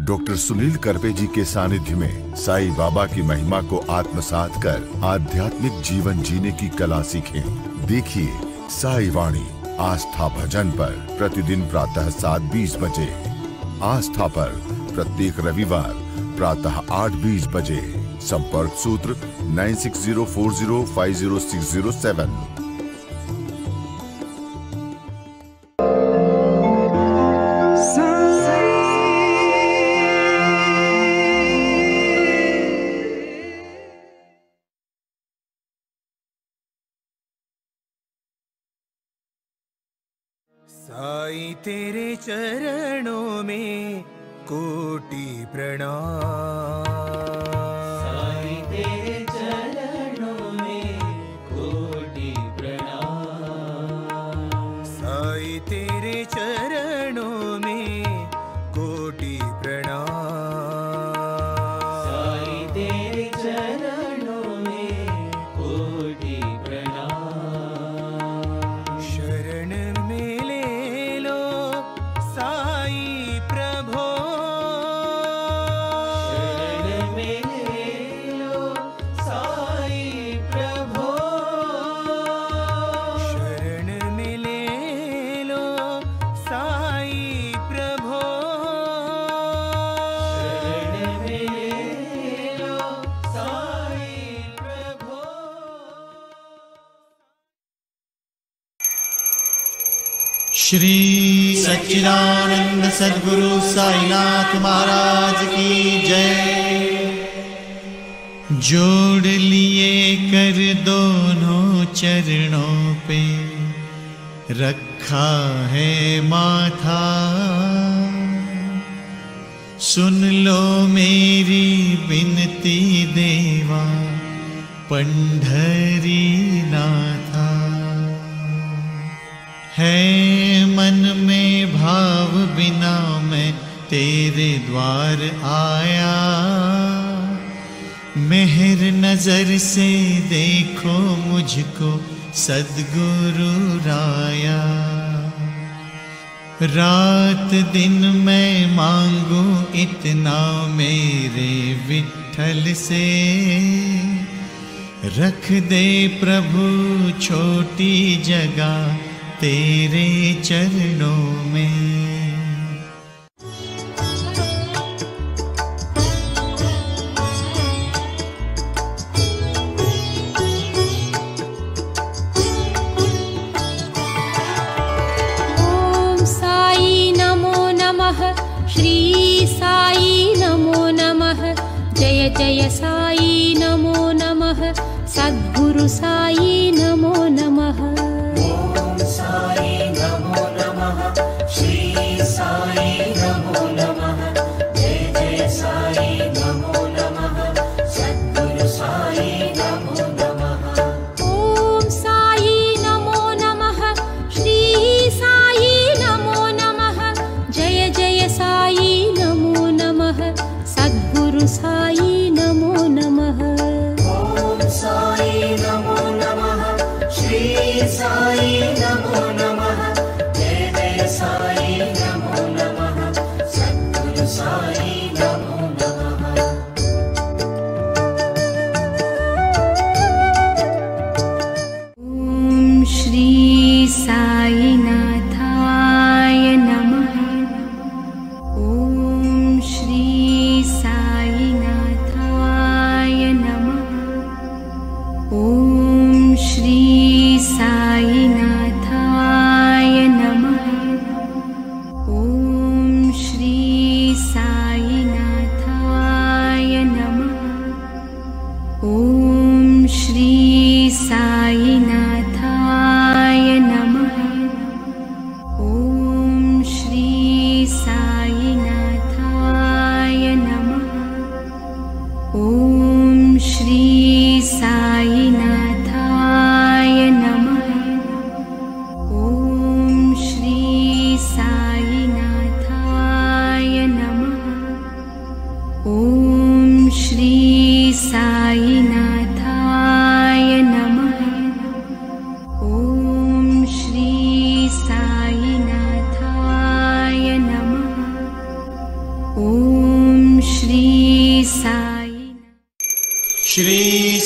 Doctor Sunil Karpe जी के सानिध्य में साईं बाबा की महिमा को आत्मसात कर आध्यात्मिक जीवन जीने की कला सीखें। देखिए साई वाणी आस्था भजन पर प्रतिदिन प्रातः 7:20 बजे। आस्था पर प्रत्येक रविवार प्रातः 8:20 बजे। संपर्क सूत्र 9604050607। साईं तेरे चरणों में कोटि प्रणाम। साईं तेरे चरणों में कोटि प्रणाम। साईं तेरे चरणों में कोटि प्रणाम। साईं तेरे चरणों में कोटि प्रणाम। शरण में ले लो साईं प्रभो। शरण में ले लो साईं प्रभो। शरण में ले लो साईं प्रभो। शरण में ले लो साईं प्रभो। श्री सच्चिदानंद सद्गुरु साईनाथ महाराज की जय। जोड़ लिए कर दोनों चरणों पे रखा है माथा। सुन लो मेरी विनती देवा पंढरी नाथा। है मन में भाव बिना मैं तेरे द्वार आया। मेहर नजर से देखो मुझको सद्गुरु राया। रात दिन मैं मांगू इतना मेरे विठ्ठल से। रख दे प्रभु छोटी जगह तेरे चरणों में। ओम साई नमो नमः। श्री साई नमो नमः। जय जय साई नमो नमः। सद्गुरु साई नमो नमः। साई नमो नमः। श्री साई नमो नमः। जय जय साई नमो नमः। सद्गुरु साई नमो नमः। ओम साई नमो नमः। श्री साई नमो नमः। जय जय साई नमो नमः। सद्गुरु साई नमो नमः। ओम साई नमो नमः। श्री साई नमो नमः। जय जय साई नमो नमः। सद्गुरु साई नमो नमः। ओम श्री साईनाथाय नमः। ओम श्री साईनाथाय नमः। ओम श्री साईनाथाय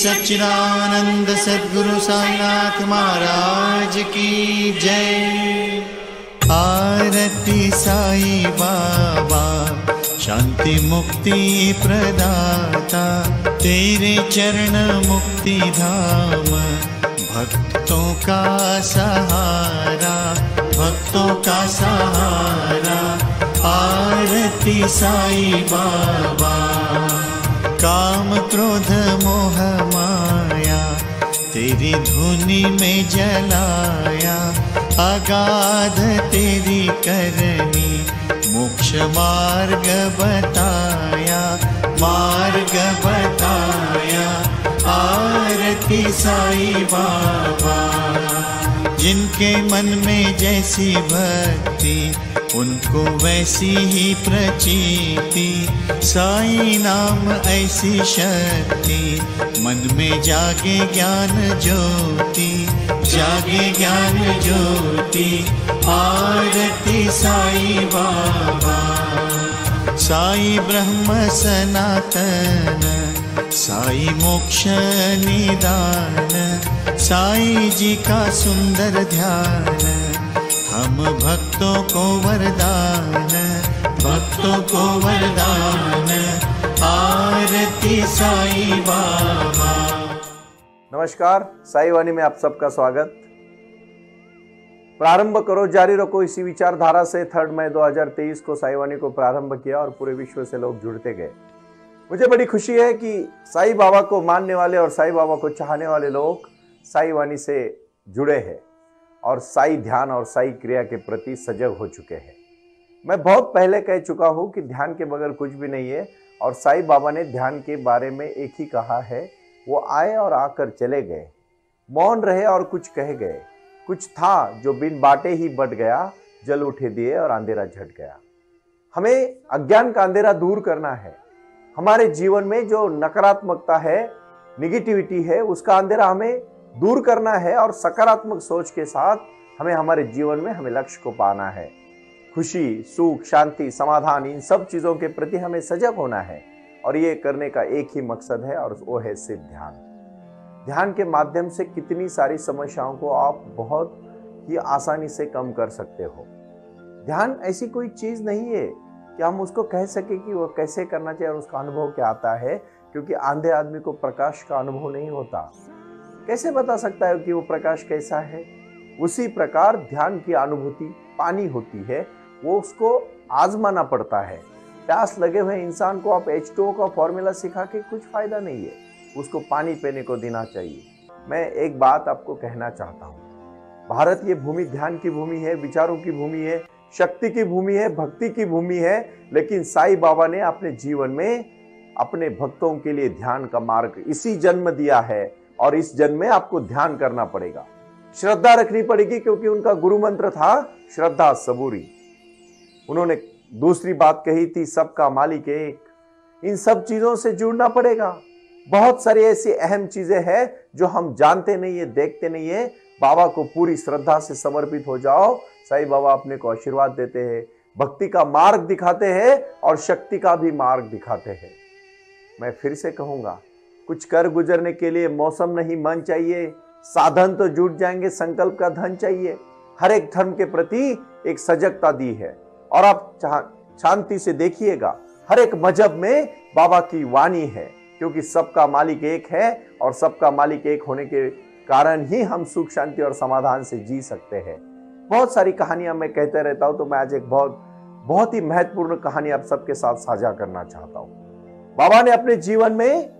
सच्चिदानंद सद्गुरु साईनाथ महाराज की जय। आरती साई बाबा शांति मुक्ति प्रदाता, तेरे चरण मुक्ति धाम, भक्तों का सहारा, भक्तों का सहारा। आरती साई बाबा। काम क्रोध मोह माया तेरी धुनी में जलाया, अगाध तेरी करनी मोक्ष मार्ग बताया, मार्ग बताया। आरती साई बाबा। जिनके मन में जैसी भक्ति उनको वैसी ही प्रचीति, साई नाम ऐसी शक्ति, मन में जागे ज्ञान ज्योति, जागे ज्ञान ज्योति। आरती साई बाबा। साई ब्रह्म सनातन, साई मोक्ष निदान, साई जी का सुंदर ध्यान, हम भक्तों को वरदान, भक्तों को वरदान। आरती साई बाबा। नमस्कार, साई वाणी में आप सबका स्वागत। प्रारंभ करो जारी रखो, इसी विचारधारा से 3 मई 2023 को साई वाणी को प्रारंभ किया और पूरे विश्व से लोग जुड़ते गए। मुझे बड़ी खुशी है कि साई बाबा को मानने वाले और साई बाबा को चाहने वाले लोग साई वाणी से जुड़े हैं और साई ध्यान और साई क्रिया के प्रति सजग हो चुके हैं। मैं बहुत पहले कह चुका हूं कि ध्यान के बगैर कुछ भी नहीं है, और साई बाबा ने ध्यान के बारे में एक ही कहा है, वो आए और आकर चले गए, मौन रहे और कुछ कह गए। कुछ था जो बिन बाटे ही बट गया, जल उठे दिए और अंधेरा झट गया। हमें अज्ञान का अंधेरा दूर करना है। हमारे जीवन में जो नकारात्मकता है, निगेटिविटी है, उसका अंधेरा हमें दूर करना है और सकारात्मक सोच के साथ हमें हमारे जीवन में हमें लक्ष्य को पाना है। खुशी, सुख, शांति, समाधान, इन सब चीजों के प्रति हमें सजग होना है, और ये करने का एक ही मकसद है और वो है सिर्फ ध्यान। ध्यान के माध्यम से कितनी सारी समस्याओं को आप बहुत ही आसानी से कम कर सकते हो। ध्यान ऐसी कोई चीज नहीं है कि हम उसको कह सके कि वो कैसे करना चाहिए और उसका अनुभव क्या आता है, क्योंकि आंधे आदमी को प्रकाश का अनुभव नहीं होता। कैसे बता सकता है कि वो प्रकाश कैसा है? उसी प्रकार ध्यान की अनुभूति पानी होती है, वो उसको आजमाना पड़ता है। प्यास लगे हुए इंसान को आप H2O का फॉर्मूला सिखा के कुछ फायदा नहीं है, उसको पानी पीने को देना चाहिए। मैं एक बात आपको कहना चाहता हूँ, भारत ये भूमि ध्यान की भूमि है, विचारों की भूमि है, शक्ति की भूमि है, भक्ति की भूमि है, लेकिन साई बाबा ने अपने जीवन में अपने भक्तों के लिए ध्यान का मार्ग इसी जन्म दिया है, और इस जन्म में आपको ध्यान करना पड़ेगा, श्रद्धा रखनी पड़ेगी, क्योंकि उनका गुरु मंत्र था श्रद्धा सबूरी। उन्होंने दूसरी बात कही थी, सबका मालिक एक। इन सब चीजों से जुड़ना पड़ेगा। बहुत सारी ऐसी अहम चीजें हैं जो हम जानते नहीं है, देखते नहीं है। बाबा को पूरी श्रद्धा से समर्पित हो जाओ, साई बाबा अपने को आशीर्वाद देते हैं, भक्ति का मार्ग दिखाते हैं और शक्ति का भी मार्ग दिखाते हैं। मैं फिर से कहूंगा, कुछ कर गुजरने के लिए मौसम नहीं मन चाहिए, साधन तो जुट जाएंगे, संकल्प का धन चाहिए। हर एक धर्म के प्रति एक सजगता दी है, और आप शांति से देखिएगा, हर एक मजहब में बाबा की वाणी है, क्योंकि सबका मालिक एक है, और सबका मालिक एक होने के कारण ही हम सुख, शांति और समाधान से जी सकते हैं। बहुत सारी कहानियां मैं कहते रहता हूं, तो मैं आज एक बहुत ही महत्वपूर्ण कहानी आप सबके साथ साझा करना चाहता हूं। बाबा ने अपने जीवन में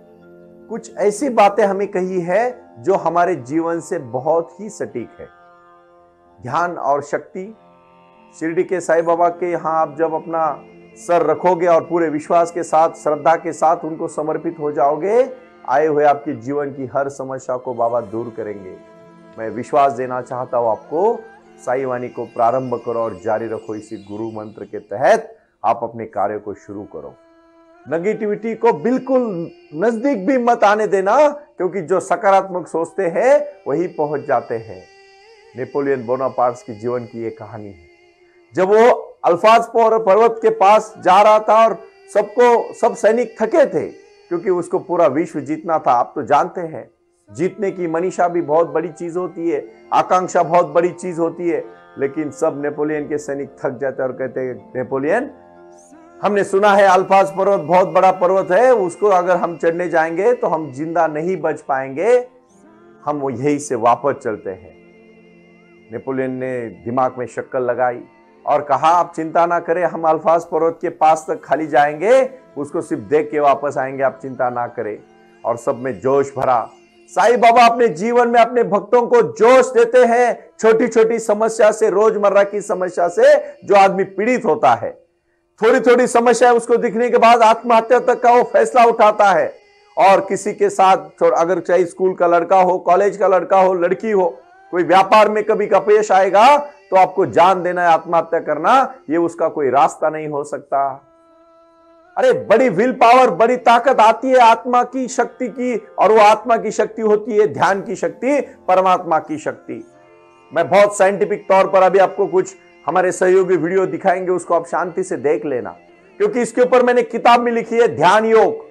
कुछ ऐसी बातें हमें कही है जो हमारे जीवन से बहुत ही सटीक है। ध्यान और शक्ति, शिरडी के साई बाबा के यहाँ आप जब अपना सर रखोगे और पूरे विश्वास के साथ, श्रद्धा के साथ उनको समर्पित हो जाओगे, आए हुए आपके जीवन की हर समस्या को बाबा दूर करेंगे। मैं विश्वास देना चाहता हूं आपको, साई वाणी को प्रारंभ करो और जारी रखो। इसी गुरु मंत्र के तहत आप अपने कार्य को शुरू करो। नेगेटिविटी को बिल्कुल नजदीक भी मत आने देना, क्योंकि जो सकारात्मक सोचते हैं वही पहुंच जाते हैं। नेपोलियन बोनापार्ट की जीवन की ये कहानी है। जब वो अल्फाज पर्वत के पास जा रहा था और सब सैनिक थके थे, क्योंकि उसको पूरा विश्व जीतना था। आप तो जानते हैं जीतने की मनीषा भी बहुत बड़ी चीज होती है, आकांक्षा बहुत बड़ी चीज होती है, लेकिन सब नेपोलियन के सैनिक थक जाते हैं और कहते हैं नेपोलियन, हमने सुना है अल्पास पर्वत बहुत बड़ा पर्वत है, उसको अगर हम चढ़ने जाएंगे तो हम जिंदा नहीं बच पाएंगे, हम वो यहीं से वापस चलते हैं। नेपोलियन ने दिमाग में शक्कर लगाई और कहा आप चिंता ना करें, हम अल्पास पर्वत के पास तक खाली जाएंगे, उसको सिर्फ देख के वापस आएंगे, आप चिंता ना करें। और सब में जोश भरा। साईं बाबा अपने जीवन में अपने भक्तों को जोश देते हैं। छोटी छोटी समस्या से, रोजमर्रा की समस्या से जो आदमी पीड़ित होता है, थोड़ी थोड़ी समस्या उसको दिखने के बाद आत्महत्या तक का वो फैसला उठाता है। और किसी के साथ अगर चाहे स्कूल का लड़का हो, कॉलेज का लड़का हो, लड़की हो, कोई व्यापार में कभी अपयश आएगा तो आपको जान देना है, आत्महत्या करना, ये उसका कोई रास्ता नहीं हो सकता। अरे बड़ी विल पावर, बड़ी ताकत आती है आत्मा की शक्ति की, और वो आत्मा की शक्ति होती है ध्यान की शक्ति, परमात्मा की शक्ति। मैं बहुत साइंटिफिक तौर पर अभी आपको कुछ हमारे सहयोगी वीडियो दिखाएंगे, उसको आप शांति से देख लेना, क्योंकि इसके ऊपर मैंने किताब में लिखी है ध्यान योग।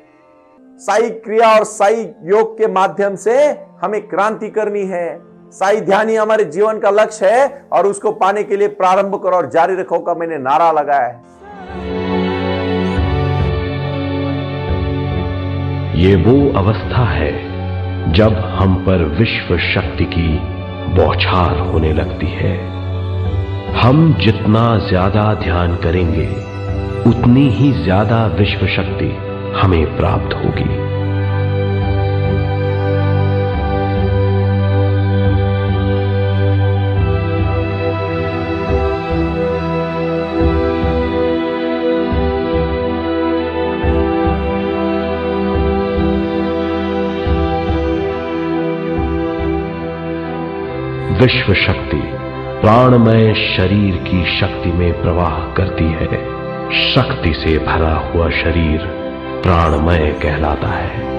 साई क्रिया और साई योग के माध्यम से हमें क्रांति करनी है। साई ध्यान ही हमारे जीवन का लक्ष्य है और उसको पाने के लिए प्रारंभ करो और जारी रखो का मैंने नारा लगाया है। ये वो अवस्था है जब हम पर विश्व शक्ति की बौछार होने लगती है। हम जितना ज्यादा ध्यान करेंगे उतनी ही ज्यादा विश्व शक्ति हमें प्राप्त होगी। विश्व शक्ति प्राणमय शरीर की शक्ति में प्रवाह करती है। शक्ति से भरा हुआ शरीर प्राणमय कहलाता है।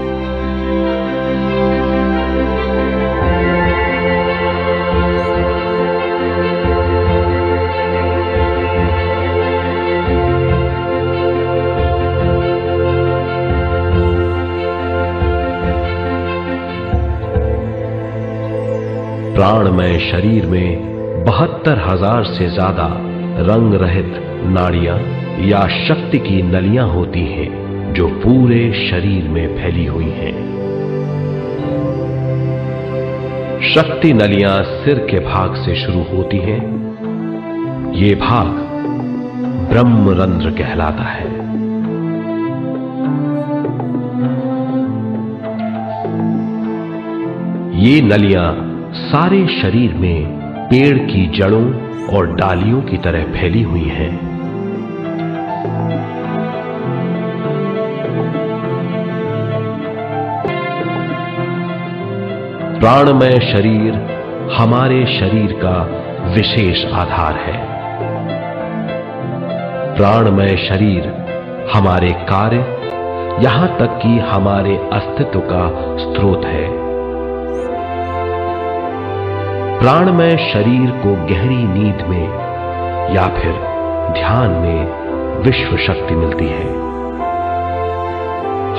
प्राणमय शरीर में 72,000 से ज्यादा रंग रहित नाड़ियां या शक्ति की नलियां होती हैं जो पूरे शरीर में फैली हुई हैं। शक्ति नलियां सिर के भाग से शुरू होती हैं। ये भाग ब्रह्मरंध्र कहलाता है। ये नलियां सारे शरीर में पेड़ की जड़ों और डालियों की तरह फैली हुई हैं। प्राणमय शरीर हमारे शरीर का विशेष आधार है। प्राणमय शरीर हमारे कार्य, यहां तक कि हमारे अस्तित्व का स्रोत है। प्राणमय शरीर को गहरी नींद में या फिर ध्यान में विश्व शक्ति मिलती है।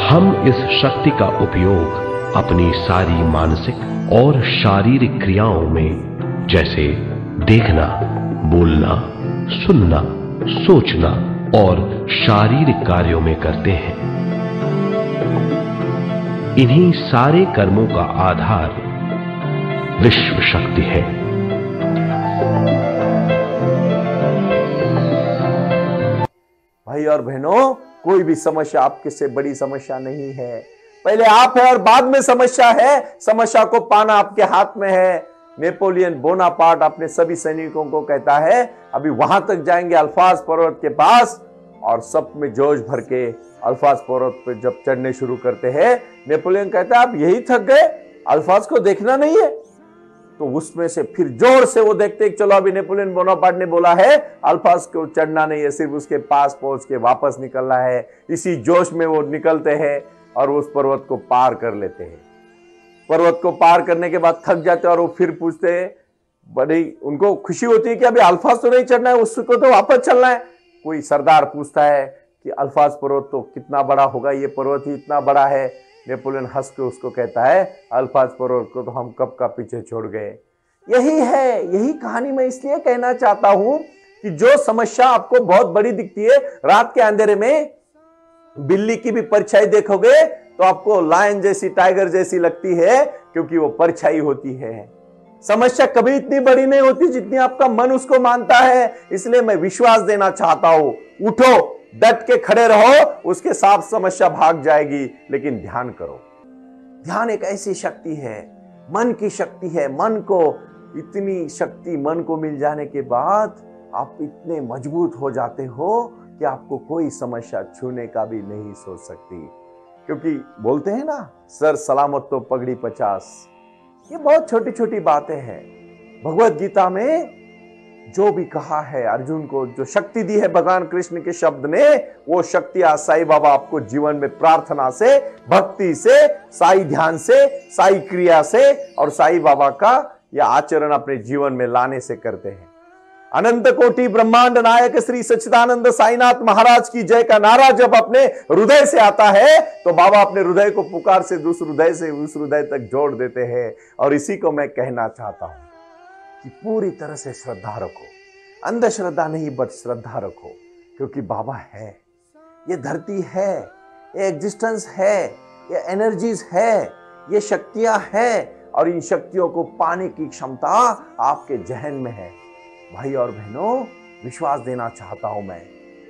हम इस शक्ति का उपयोग अपनी सारी मानसिक और शारीरिक क्रियाओं में, जैसे देखना, बोलना, सुनना, सोचना और शारीरिक कार्यों में करते हैं। इन्हीं सारे कर्मों का आधार विश्व शक्ति है। भाई और बहनों, कोई भी समस्या आपके से बड़ी समस्या नहीं है। पहले आप है और बाद में समस्या है। समस्या को पाना आपके हाथ में है। नेपोलियन बोनापार्ट अपने सभी सैनिकों को कहता है अभी वहां तक जाएंगे अल्पास पर्वत के पास, और सब में जोश भर के अल्पास पर्वत पे जब चढ़ने शुरू करते हैं, नेपोलियन कहता है आप यही थक गए, अल्पास को देखना नहीं है? तो उसमें से फिर जोर से वो देखते हैं चलो अभी नेपोलियन बोनापार्ट ने बोला है अल्पास को चढ़ना नहीं है, सिर्फ उसके पास पहुंच के वापस निकलना है। इसी जोश में वो निकलते हैं और उस पर्वत को पार कर लेते हैं। पर्वत को पार करने के बाद थक जाते हैं और वो फिर पूछते हैं, बड़ी उनको खुशी होती है कि अभी अल्पास तो नहीं चढ़ना है, उसको तो वापस चलना है। कोई सरदार पूछता है कि अल्फाज पर्वत तो कितना बड़ा होगा, ये पर्वत ही इतना बड़ा है। नेपोलियन हंस के उसको कहता है अल्फाज पर्वत को तो हम कब का पीछे छोड़ गए। यही है, यही कहानी मैं इसलिए कहना चाहता हूं कि जो समस्या आपको बहुत बड़ी दिखती है, रात के अंधेरे में बिल्ली की भी परछाई देखोगे तो आपको लायन जैसी, टाइगर जैसी लगती है, क्योंकि वो परछाई होती है। समस्या कभी इतनी बड़ी नहीं होती जितनी आपका मन उसको मानता है। इसलिए मैं विश्वास देना चाहता हूं, उठो, डट के खड़े रहो, उसके साथ समस्या भाग जाएगी। लेकिन ध्यान करो। ध्यान एक ऐसी शक्ति है, मन की शक्ति है। मन को इतनी शक्ति मन को मिल जाने के बाद आप इतने मजबूत हो जाते हो कि आपको कोई समस्या छूने का भी नहीं सोच सकती। क्योंकि बोलते हैं ना, सर सलामत तो पगड़ी 50। ये बहुत छोटी छोटी बातें हैं। भगवत गीता में जो भी कहा है, अर्जुन को जो शक्ति दी है भगवान कृष्ण के शब्द ने, वो शक्ति आज साईं बाबा आपको जीवन में प्रार्थना से, भक्ति से, साई ध्यान से, साई क्रिया से और साईं बाबा का यह आचरण अपने जीवन में लाने से करते हैं। अनंत कोटि ब्रह्मांड नायक श्री सच्चिदानंद साईनाथ महाराज की जय का नारा जब अपने हृदय से आता है तो बाबा अपने हृदय को पुकार से उस हृदय से उस हृदय तक जोड़ देते हैं। और इसी को मैं कहना चाहता हूं कि पूरी तरह से श्रद्धा रखो, अंधश्रद्धा नहीं बट श्रद्धा रखो, क्योंकि बाबा है, ये धरती है, ये एग्जिस्टेंस है, ये एनर्जीज है, ये शक्तियां हैं और इन शक्तियों को पाने की क्षमता आपके जहन में है। भाई और बहनों, विश्वास देना चाहता हूं मैं,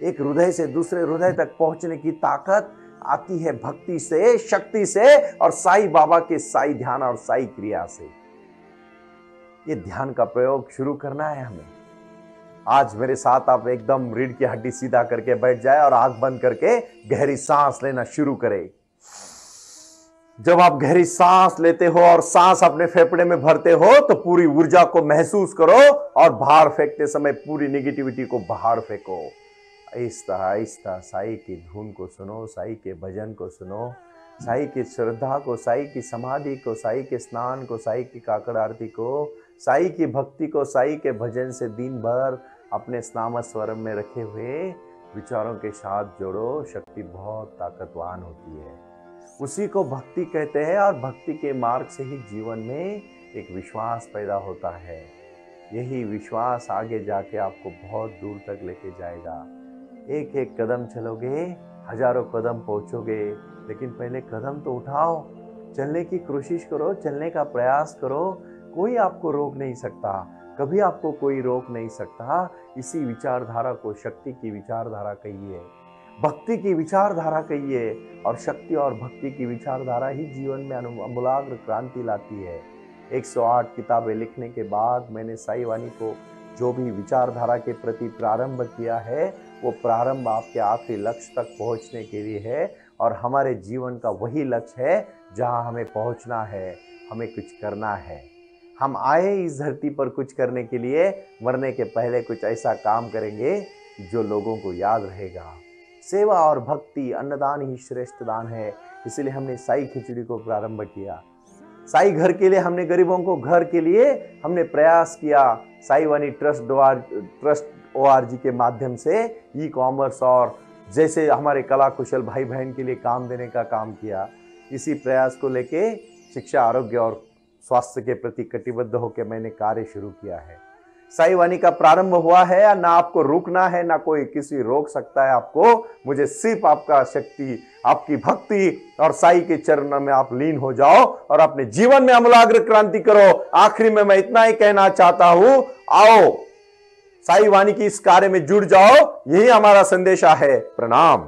एक हृदय से दूसरे हृदय तक पहुंचने की ताकत आती है भक्ति से, शक्ति से और साईं बाबा के साई ध्यान और साई क्रिया से। ये ध्यान का प्रयोग शुरू करना है हमें। आज मेरे साथ आप एकदम रीढ़ की हड्डी सीधा करके बैठ जाए और आंख बंद करके गहरी सांस लेना शुरू करें। जब आप गहरी सांस लेते हो और सांस अपने फेफड़े में भरते हो तो पूरी ऊर्जा को महसूस करो और बाहर फेंकते समय पूरी नेगेटिविटी को बाहर फेंको। आहिस्ता आहिस्ता साईं की धुन को सुनो, साईं के भजन को सुनो, साईं की श्रद्धा को, साईं की समाधि को, साईं के स्नान को, साईं की काकड़ आरती को, साईं की भक्ति को, साईं के भजन से दिन भर अपने स्नाम स्वरम में रखे हुए विचारों के साथ जोड़ो। शक्ति बहुत ताकतवान होती है, उसी को भक्ति कहते हैं और भक्ति के मार्ग से ही जीवन में एक विश्वास पैदा होता है। यही विश्वास आगे जाके आपको बहुत दूर तक लेके जाएगा। एक एक कदम चलोगे, हजारों कदम पहुंचोगे, लेकिन पहले कदम तो उठाओ, चलने की कोशिश करो, चलने का प्रयास करो। कोई आपको रोक नहीं सकता, कभी आपको कोई रोक नहीं सकता। इसी विचारधारा को शक्ति की विचारधारा कहिए, भक्ति की विचारधारा कहिए और शक्ति और भक्ति की विचारधारा ही जीवन में अमूलाग्र क्रांति लाती है। 108 किताबें लिखने के बाद मैंने साईं वाणी को जो भी विचारधारा के प्रति प्रारंभ किया है, वो प्रारंभ आपके आखिरी लक्ष्य तक पहुंचने के लिए है और हमारे जीवन का वही लक्ष्य है जहां हमें पहुंचना है, हमें कुछ करना है। हम आए इस धरती पर कुछ करने के लिए, मरने के पहले कुछ ऐसा काम करेंगे जो लोगों को याद रहेगा। सेवा और भक्ति, अन्नदान ही श्रेष्ठ दान है। इसीलिए हमने साईं खिचड़ी को प्रारंभ किया। साईं घर के लिए हमने गरीबों को घर के लिए हमने प्रयास किया। साईं वाणी ट्रस्ट ORG के माध्यम से ई-कॉमर्स और जैसे हमारे कला कुशल भाई बहन के लिए काम देने का काम किया। इसी प्रयास को लेके शिक्षा, आरोग्य और स्वास्थ्य के प्रति कटिबद्ध होकर मैंने कार्य शुरू किया है। साईं वाणी का प्रारंभ हुआ है, ना आपको रुकना है, ना कोई किसी रोक सकता है आपको। मुझे सिर्फ आपका शक्ति, आपकी भक्ति और साईं के चरणों में आप लीन हो जाओ और अपने जीवन में अमूलाग्र क्रांति करो। आखिरी में मैं इतना ही कहना चाहता हूं, आओ साईं वाणी की इस कार्य में जुड़ जाओ। यही हमारा संदेशा है। प्रणाम।